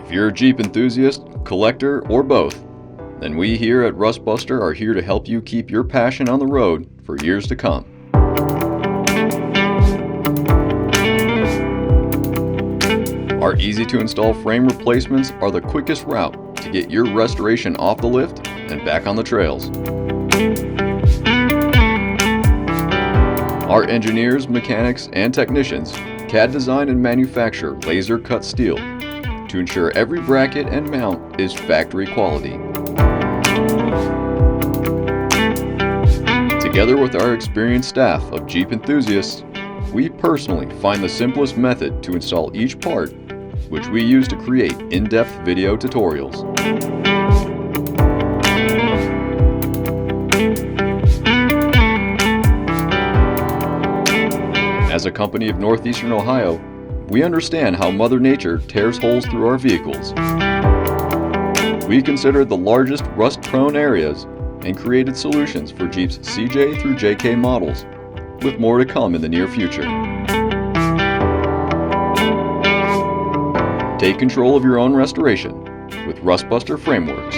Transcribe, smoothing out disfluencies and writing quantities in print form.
If you're a Jeep enthusiast, collector, or both, then we here at Rustbuster are here to help you keep your passion on the road for years to come. Our easy-to-install frame replacements are the quickest route to get your restoration off the lift and back on the trails. Our engineers, mechanics, and technicians CAD design and manufacture laser-cut steel to ensure every bracket and mount is factory quality. Together with our experienced staff of Jeep enthusiasts, we personally find the simplest method to install each part, which we use to create in-depth video tutorials. As a company of Northeastern Ohio, we understand how Mother Nature tears holes through our vehicles. We considered the largest rust-prone areas and created solutions for Jeep's CJ through JK models, with more to come in the near future. Take control of your own restoration with Rustbuster Frameworks.